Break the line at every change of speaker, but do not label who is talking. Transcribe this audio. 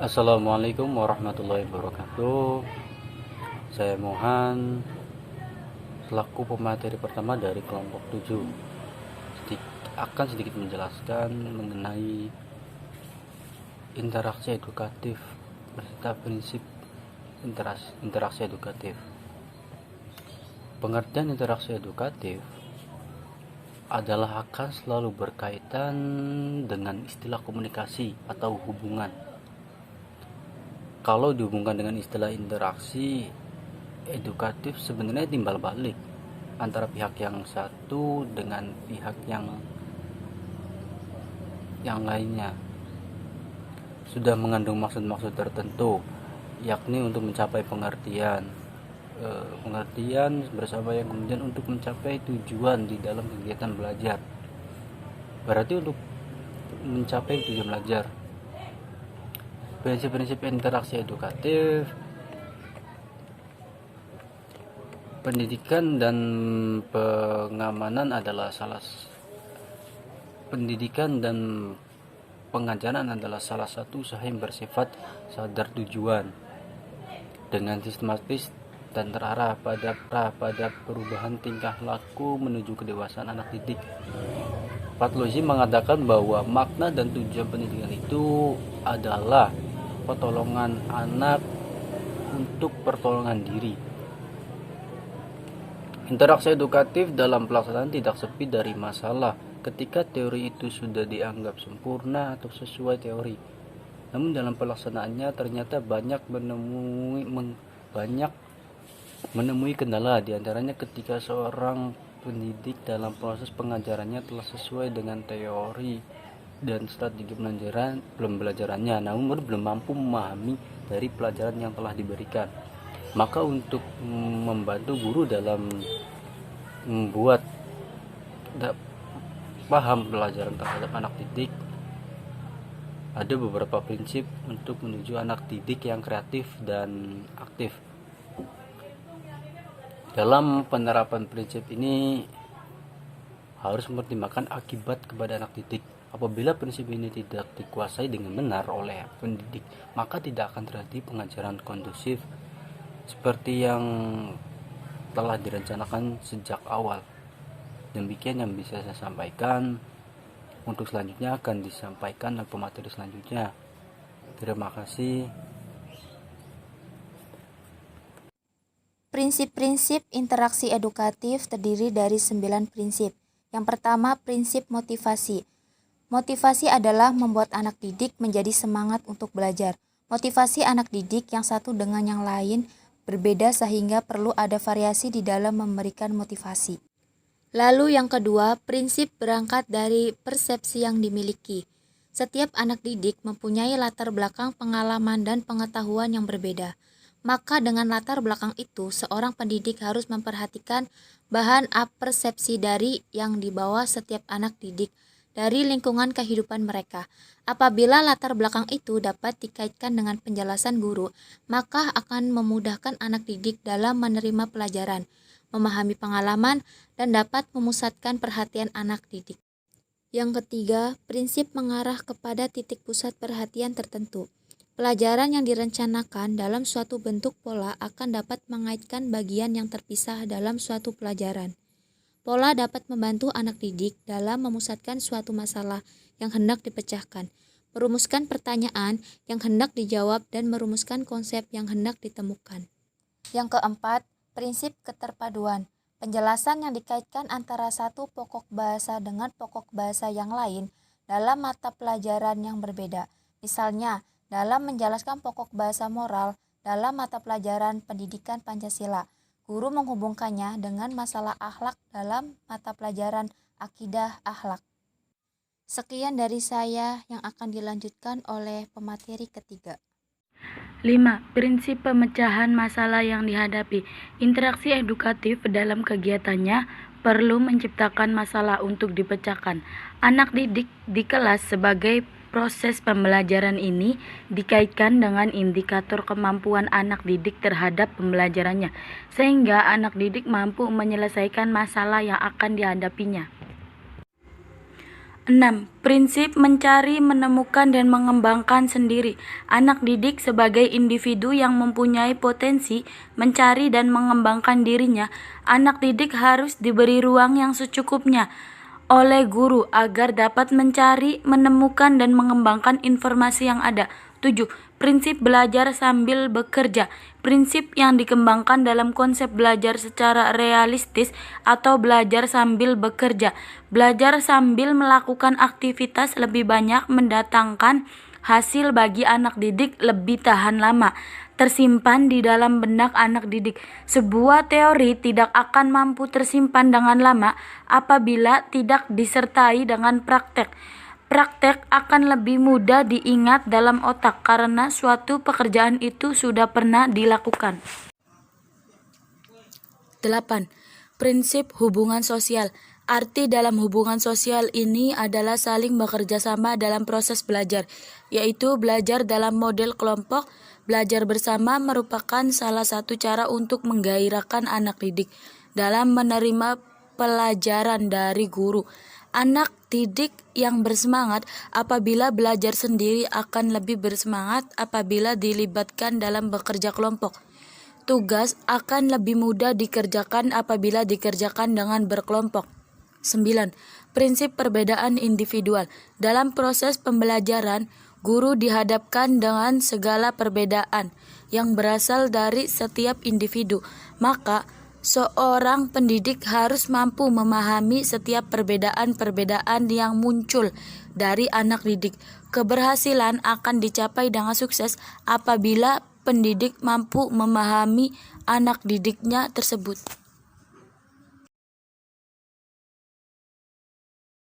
Assalamualaikum warahmatullahi wabarakatuh. Saya Mohan selaku pemateri pertama dari kelompok 7 akan sedikit menjelaskan mengenai interaksi edukatif beserta prinsip interaksi edukatif. Pengertian interaksi edukatif adalah akan selalu berkaitan dengan istilah komunikasi atau hubungan. Kalau dihubungkan dengan istilah interaksi edukatif, sebenarnya timbal balik antara pihak yang satu dengan pihak yang lainnya, sudah mengandung maksud-maksud tertentu, yakni untuk mencapai pengertian bersama yang kemudian untuk mencapai tujuan di dalam kegiatan belajar. Berarti untuk mencapai tujuan belajar, prinsip-prinsip interaksi edukatif, pendidikan dan pengamanan adalah pengajaran adalah salah satu usaha yang bersifat sadar tujuan dengan sistematis dan terarah pada perubahan tingkah laku menuju kedewasaan anak didik. Patlosi mengatakan bahwa makna dan tujuan pendidikan itu adalah pertolongan anak untuk pertolongan diri. Interaksi edukatif dalam pelaksanaan tidak sepi dari masalah ketika teori itu sudah dianggap sempurna atau sesuai teori. Namun dalam pelaksanaannya ternyata banyak menemui kendala, diantaranya ketika seorang pendidik dalam proses pengajarannya telah sesuai dengan teori dan strategi pembelajarannya, namun belum mampu memahami dari pelajaran yang telah diberikan. Maka untuk membantu guru dalam membuat paham pelajaran terhadap anak didik, ada beberapa prinsip untuk menuju anak didik yang kreatif dan aktif. Dalam penerapan prinsip ini harus mempertimbangkan akibat kepada anak didik. Apabila prinsip ini tidak dikuasai dengan benar oleh pendidik, maka tidak akan terjadi pengajaran kondusif seperti yang telah direncanakan sejak awal. Demikian yang bisa saya sampaikan. Untuk selanjutnya akan disampaikan oleh pemateri selanjutnya. Terima kasih.
Prinsip-prinsip interaksi edukatif terdiri dari 9 prinsip. Yang pertama, prinsip motivasi. Motivasi adalah membuat anak didik menjadi semangat untuk belajar. Motivasi anak didik yang satu dengan yang lain berbeda sehingga perlu ada variasi di dalam memberikan motivasi. Lalu yang kedua, prinsip berangkat dari persepsi yang dimiliki. Setiap anak didik mempunyai latar belakang pengalaman dan pengetahuan yang berbeda. Maka dengan latar belakang itu, seorang pendidik harus memperhatikan bahan persepsi dari yang dibawa setiap anak didik dari lingkungan kehidupan mereka. Apabila latar belakang itu dapat dikaitkan dengan penjelasan guru, maka akan memudahkan anak didik dalam menerima pelajaran, memahami pengalaman, dan dapat memusatkan perhatian anak didik. Yang ketiga, prinsip mengarah kepada titik pusat perhatian tertentu. Pelajaran yang direncanakan dalam suatu bentuk pola akan dapat mengaitkan bagian yang terpisah dalam suatu pelajaran. Pola dapat membantu anak didik dalam memusatkan suatu masalah yang hendak dipecahkan, merumuskan pertanyaan yang hendak dijawab, dan merumuskan konsep yang hendak ditemukan. Yang keempat, prinsip keterpaduan. Penjelasan yang dikaitkan antara satu pokok bahasa dengan pokok bahasa yang lain dalam mata pelajaran yang berbeda. Misalnya, dalam menjelaskan pokok bahasa moral dalam mata pelajaran pendidikan Pancasila, guru menghubungkannya dengan masalah akhlak dalam mata pelajaran akidah akhlak. Sekian dari saya yang akan dilanjutkan oleh pemateri ketiga.
5. Prinsip pemecahan masalah yang dihadapi. Interaksi edukatif dalam kegiatannya perlu menciptakan masalah untuk dipecahkan. Anak didik di kelas sebagai proses pembelajaran ini dikaitkan dengan indikator kemampuan anak didik terhadap pembelajarannya, sehingga anak didik mampu menyelesaikan masalah yang akan dihadapinya. 6. Prinsip mencari, menemukan, dan mengembangkan sendiri. Anak didik sebagai individu yang mempunyai potensi mencari dan mengembangkan dirinya. Anak didik harus diberi ruang yang secukupnya oleh guru agar dapat mencari, menemukan, dan mengembangkan informasi yang ada. 7. Prinsip belajar sambil bekerja. Prinsip yang dikembangkan dalam konsep belajar secara realistis atau belajar sambil bekerja. Belajar sambil melakukan aktivitas lebih banyak mendatangkan hasil bagi anak didik lebih tahan lama, tersimpan di dalam benak anak didik. Sebuah teori tidak akan mampu tersimpan dengan lama apabila tidak disertai dengan praktek. Praktek akan lebih mudah diingat dalam otak karena suatu pekerjaan itu sudah pernah dilakukan. 8. Prinsip hubungan sosial. Arti dalam hubungan sosial ini adalah saling bekerja sama dalam proses belajar, yaitu belajar dalam model kelompok. Belajar bersama merupakan salah satu cara untuk menggairahkan anak didik dalam menerima pelajaran dari guru. Anak didik yang bersemangat apabila belajar sendiri akan lebih bersemangat apabila dilibatkan dalam bekerja kelompok. Tugas akan lebih mudah dikerjakan apabila dikerjakan dengan berkelompok. 9. Prinsip perbedaan individual. Dalam proses pembelajaran, guru dihadapkan dengan segala perbedaan yang berasal dari setiap individu. Maka, seorang pendidik harus mampu memahami setiap perbedaan-perbedaan yang muncul dari anak didik. Keberhasilan akan dicapai dengan sukses apabila pendidik mampu memahami anak didiknya tersebut.